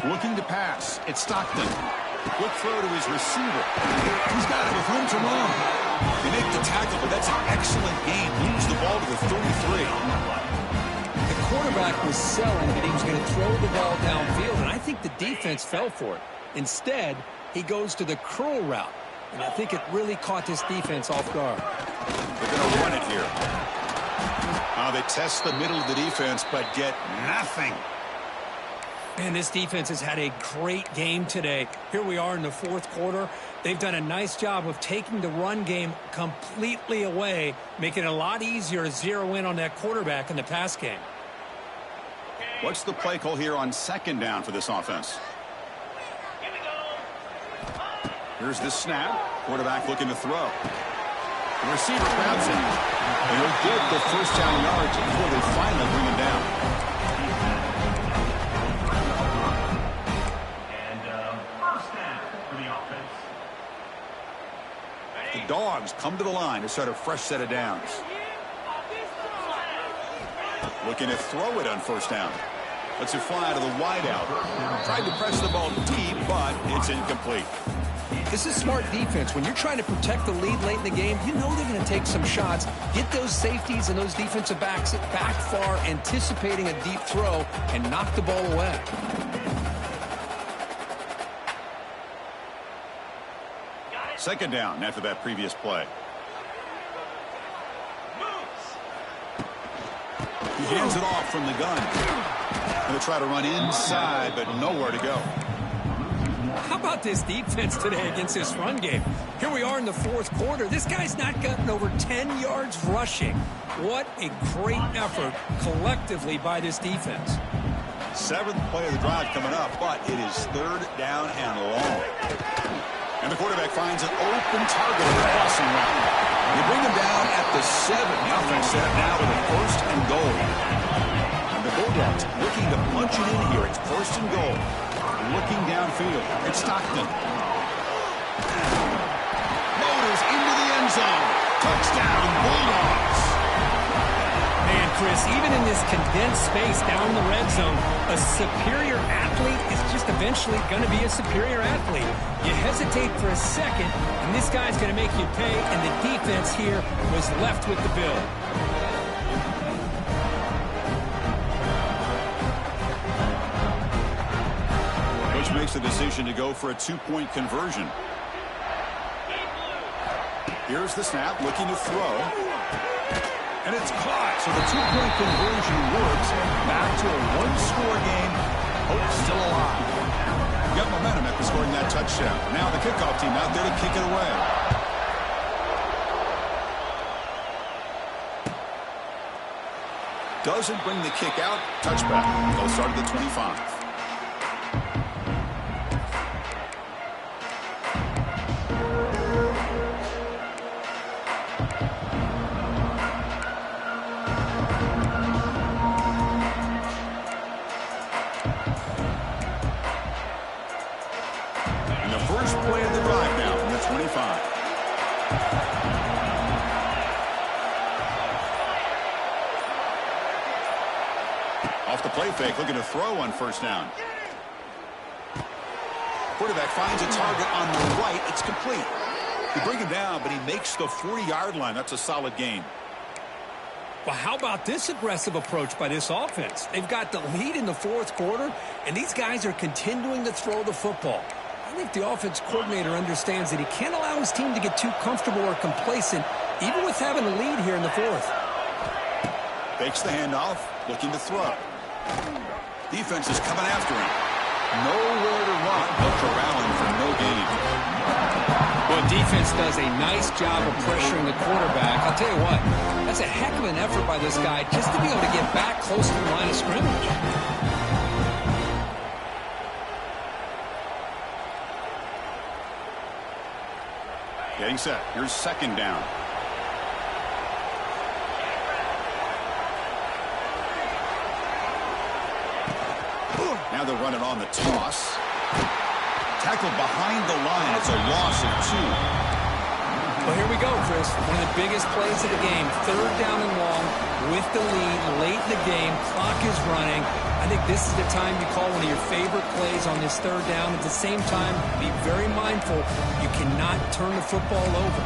Looking to pass. It's Stockton. Quick throw to his receiver. He's got it with room to run. They make the tackle, but that's an excellent game. Moves the ball to the 33. The quarterback was selling that he was going to throw the ball downfield, and I think the defense fell for it. Instead, he goes to the curl route, and I think it really caught this defense off guard. They're going to run it here. They test the middle of the defense, but get nothing. And this defense has had a great game today. Here we are in the fourth quarter. They've done a nice job of taking the run game completely away, making it a lot easier to zero in on that quarterback in the pass game. What's the play call here on second down for this offense? Here's the snap. Quarterback looking to throw. The receiver grabs it. And he'll get the first down yards before they finally bring him down. First down for the offense. The Dogs come to the line to start a fresh set of downs. Looking to throw it on first down. Lets it fly to the wideout. Tried to press the ball deep, but it's incomplete. This is smart defense. When you're trying to protect the lead late in the game, you know they're going to take some shots, get those safeties and those defensive backs back far, anticipating a deep throw, and knock the ball away. Second down after that previous play. He hands it off from the gun. Going to try to run inside, but nowhere to go. How about this defense today against this run game? Here we are in the fourth quarter. This guy's not gotten over 10 yards rushing. What a great effort collectively by this defense. Seventh play of the drive coming up, but it is third down and long. And the quarterback finds an open target in the crossing route. They bring him down at the 7. The offense set up now with a first and goal. And the Bulldogs looking to punch it in here. It's first and goal. Looking downfield. It's Stockton. Motors into the end zone. Touchdown, Bulldogs. Man, Chris, even in this condensed space down in the red zone, a superior athlete is just eventually going to be a superior athlete. You hesitate for a second, and this guy's going to make you pay, and the defense here was left with the bill. Makes the decision to go for a two-point conversion. Here's the snap, looking to throw. And it's caught, so the two-point conversion works. Back to a one-score game. Hope still alive. Got momentum after scoring that touchdown. Now the kickoff team out there to kick it away. Doesn't bring the kick out. Touchback. They'll start at the 25. Off the play fake, looking to throw on first down. Quarterback finds a target on the right. It's complete. They bring him down, but he makes the 40-yard line. That's a solid gain. Well, how about this aggressive approach by this offense? They've got the lead in the fourth quarter, and these guys are continuing to throw the football. I think the offense coordinator understands that he can't allow his team to get too comfortable or complacent, even with having a lead here in the fourth. Fakes the handoff, looking to throw. Defense is coming after him. Nowhere to run, but corralling for no gain. Well, defense does a nice job of pressuring the quarterback. I'll tell you what, that's a heck of an effort by this guy just to be able to get back close to the line of scrimmage. Getting set. Here's second down. Now they're running on the toss. Tackled behind the line. It's a loss of 2. Well, here we go, Chris. One of the biggest plays of the game. Third down and long with the lead late in the game. Clock is running. I think this is the time you call one of your favorite plays on this third down. At the same time, be very mindful. You cannot turn the football over.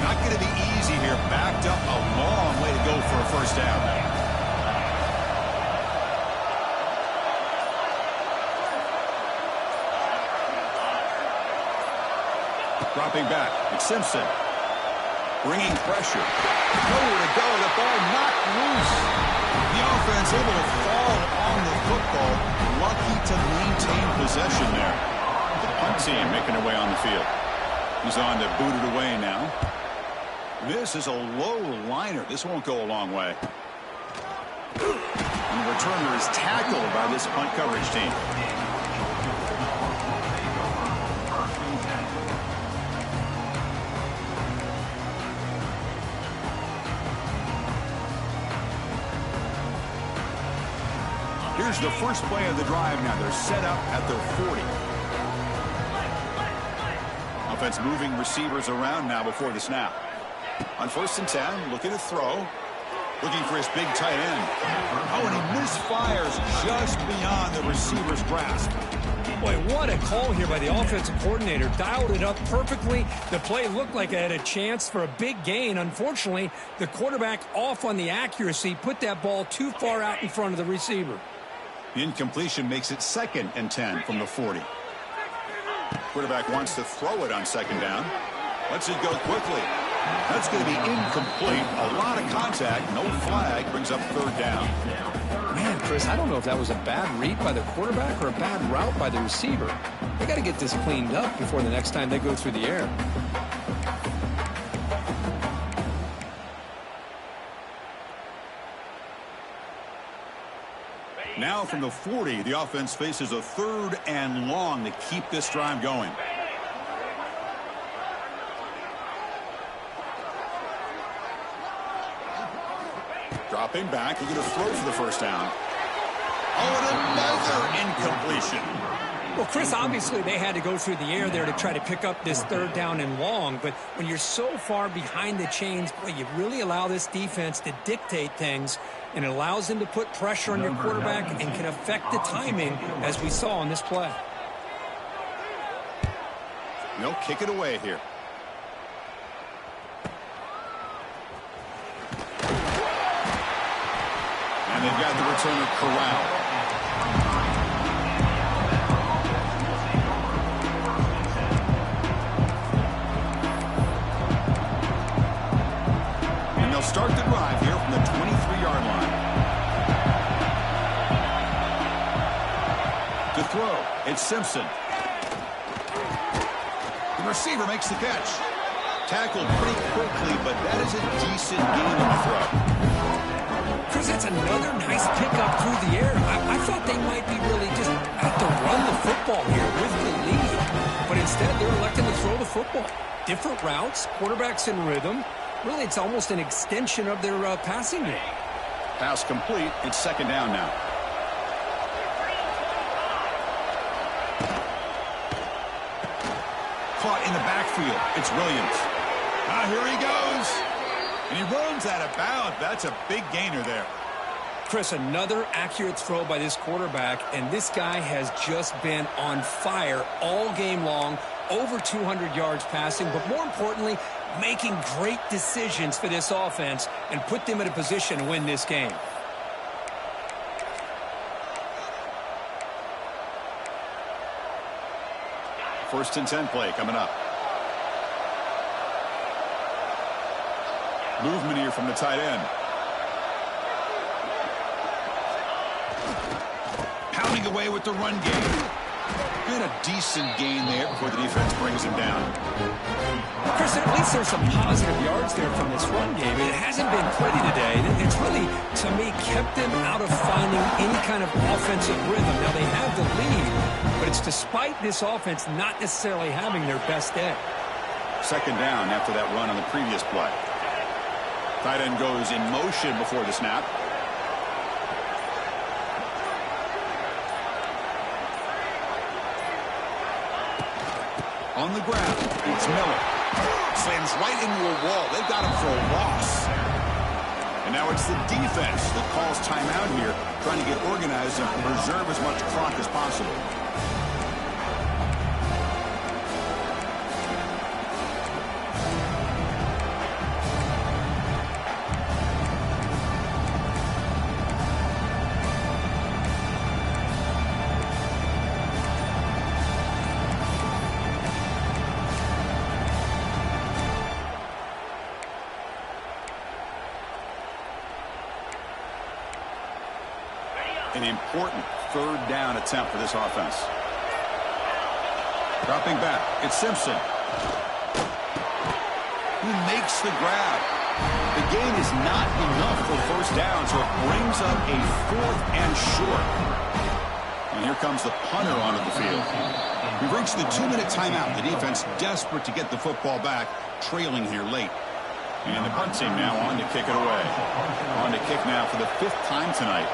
Not going to be easy here. Backed up a long way to go for a first down. Dropping back, it's Simpson. Bringing pressure. Nowhere to go, the ball knocked loose. The offense able to fall on the football. to maintain possession there. The punt team making their way on the field. He's on to boot it away now. This is a low liner. This won't go a long way. And the returner is tackled by this punt coverage team. Here's the first play of the drive now. They're set up at their 40. Offense moving receivers around now before the snap. On 1st and 10, looking to throw. Looking for his big tight end. Oh, and he misfires just beyond the receiver's grasp. Boy, what a call here by the offensive coordinator. Dialed it up perfectly. The play looked like it had a chance for a big gain. Unfortunately, the quarterback off on the accuracy, put that ball too far out in front of the receiver. The incompletion makes it 2nd and 10 from the 40. Quarterback wants to throw it on 2nd down. Lets it go quickly. That's going to be incomplete. A lot of contact. No flag. Brings up 3rd down. Man, Chris, I don't know if that was a bad read by the quarterback or a bad route by the receiver. They got to get this cleaned up before the next time they go through the air. Now from the 40, the offense faces a 3rd and long to keep this drive going. Dropping back, looking to throw for the 1st down. Oh, and another incompletion. Well, Chris, obviously they had to go through the air there to try to pick up this 3rd down and long, but when you're so far behind the chains, boy, you really allow this defense to dictate things, and it allows them to put pressure on your quarterback and can affect the timing, as we saw on this play. No, kick it away here. And they've got the returner corralled. And they'll start the drive here from the 23-yard line. To throw, it's Simpson. The receiver makes the catch. Tackled pretty quickly, but that is a decent gain on the throw. Chris, that's another nice pickup through the air. I thought they might be really just out to run the football here with the lead. But instead, they're electing to throw the football. Different routes, quarterbacks in rhythm. Really, it's almost an extension of their passing game. Pass complete. It's 2nd down now. Caught in the backfield. It's Williams. Here he goes. And he runs out of bounds. That's a big gainer there. Chris, another accurate throw by this quarterback, and this guy has just been on fire all game long, over 200 yards passing, but more importantly, making great decisions for this offense and put them in a position to win this game. First and 10 play coming up. Movement here from the tight end. Pounding away with the run game. And a decent gain there before the defense brings him down. Chris, at least there's some positive yards there from this run game. It hasn't been pretty today. It's really, to me, kept them out of finding any kind of offensive rhythm. Now, they have the lead, but it's despite this offense not necessarily having their best day. 2nd down after that run on the previous play. Tight end goes in motion before the snap. On the ground, it's Miller. Slams right into a wall. They've got him for a loss. And now it's the defense that calls timeout here, trying to get organized and preserve as much clock as possible. An important third down attempt for this offense. Dropping back, it's Simpson. He makes the grab. The gain is not enough for first down, so it brings up a 4th and short. And here comes the punter onto the field. We've reached the 2-minute timeout. The defense desperate to get the football back, trailing here late. And the punt team now on to kick it away. On to kick now for the 5th time tonight.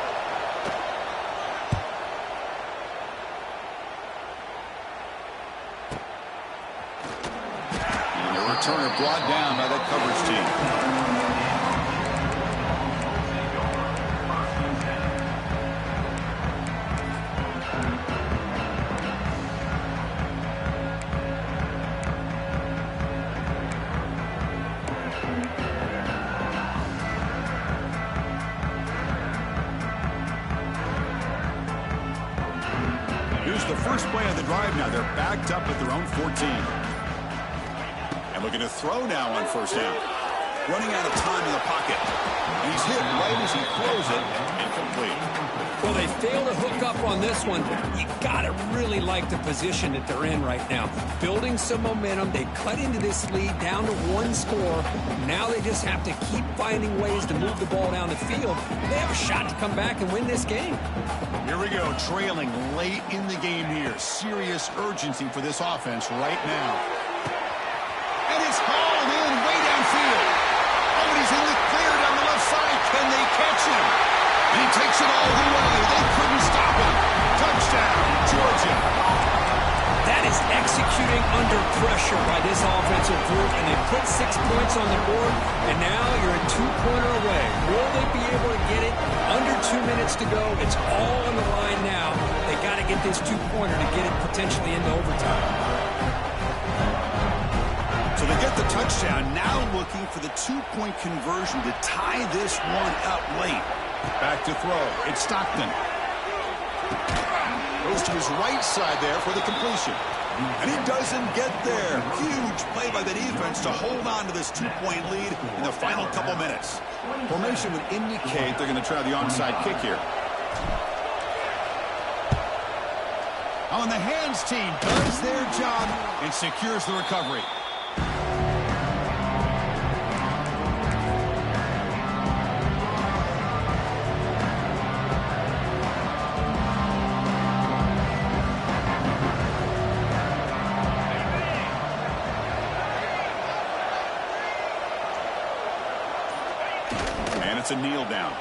And the returner brought down by that coverage team. The first play of the drive now. They're backed up at their own 14. And looking to throw now on first down. Running out of time in the pocket. And he's hit right as he throws it. Incomplete. Well, they fail to hook up on this one. You got to really like the position that they're in right now. Building some momentum. They cut into this lead down to 1 score. Now they just have to keep finding ways to move the ball down the field. They have a shot to come back and win this game. Here we go, trailing late in the game here. Serious urgency for this offense right now. And it's hauled in way downfield. Oh, and he's in the clear down the left side. Can they catch him? And he takes it all the way. They couldn't stop him. Touchdown, Georgia. That is executing under pressure by this offensive group, and they put 6 points on the board, and now you're a 2-pointer away. Will they be able to get it? Under 2 minutes to go. It's all on the line now. They got to get this 2-pointer to get it potentially into overtime. So they get the touchdown, now looking for the 2-point conversion to tie this one up late. Back to throw. It's Stockton. Goes to his right side there for the completion. And he doesn't get there. Huge play by the defense to hold on to this 2-point lead in the final couple minutes. Formation would indicate they're going to try the onside kick here. On the hands team does their job and secures the recovery. It's a kneel down.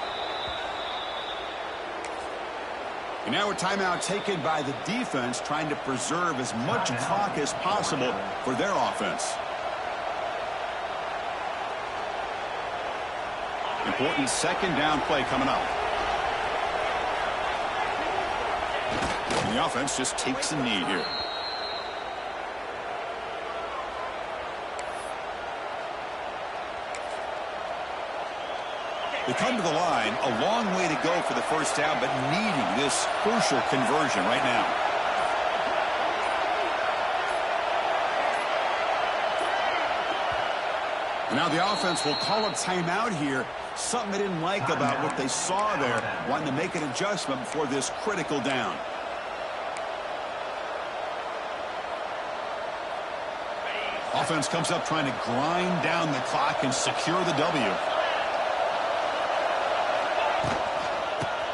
And now a timeout taken by the defense, trying to preserve as much clock as possible for their offense. Important 2nd down play coming up. And the offense just takes a knee here. They come to the line, a long way to go for the first down, but needing this crucial conversion right now. And now the offense will call a timeout here. Something they didn't like about what they saw there. Wanting to make an adjustment before this critical down. Offense comes up trying to grind down the clock and secure the W.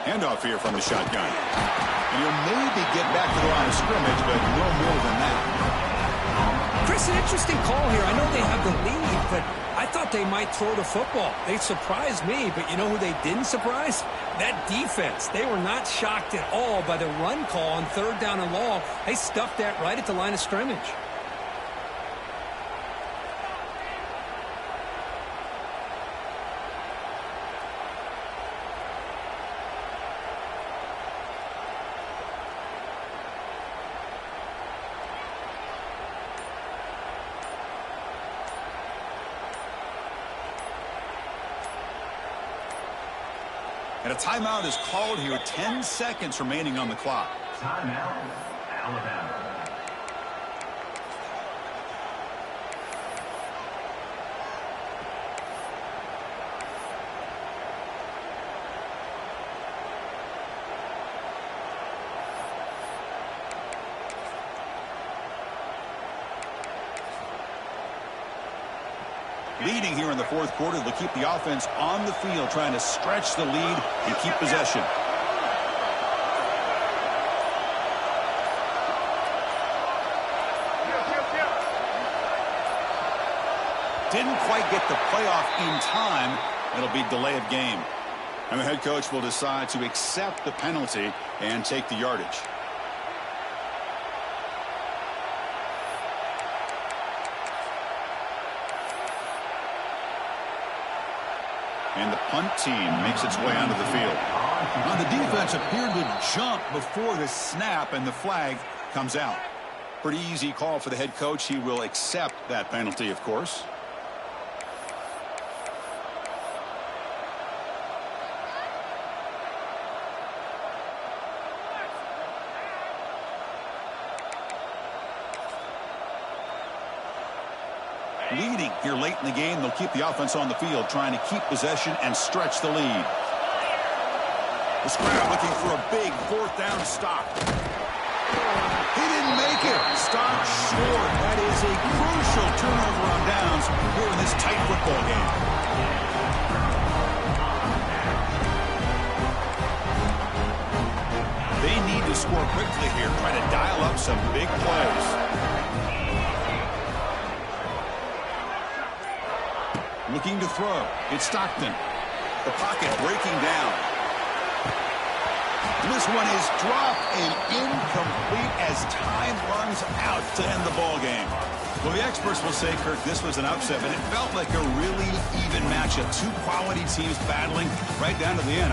Handoff here from the shotgun. And he'll maybe get back to the line of scrimmage, but no more than that. Chris, an interesting call here. I know they have the lead, but I thought they might throw the football. They surprised me, but you know who they didn't surprise? That defense. They were not shocked at all by the run call on 3rd down and long. They stuffed that right at the line of scrimmage. And a timeout is called here. 10 seconds remaining on the clock. Timeout, Alabama. Leading here in the fourth quarter, they'll keep the offense on the field, trying to stretch the lead and keep possession. Didn't quite get the playoff in time. It'll be delay of game. And the head coach will decide to accept the penalty and take the yardage. And the punt team makes its way onto the field. Now the defense appeared to jump before the snap, and the flag comes out. Pretty easy call for the head coach. He will accept that penalty, of course. Leading here late in the game, they'll keep the offense on the field, trying to keep possession and stretch the lead. The Stroud looking for a big fourth down stop. He didn't make it. Stopped short. That is a crucial turnover on downs here in this tight football game. They need to score quickly here, try to dial up some big plays. Looking to throw. It's Stockton. The pocket breaking down. This one is dropped and incomplete as time runs out to end the ball game. Well, the experts will say, Kirk, this was an upset, but it felt like a really even matchup. Two quality teams battling right down to the end.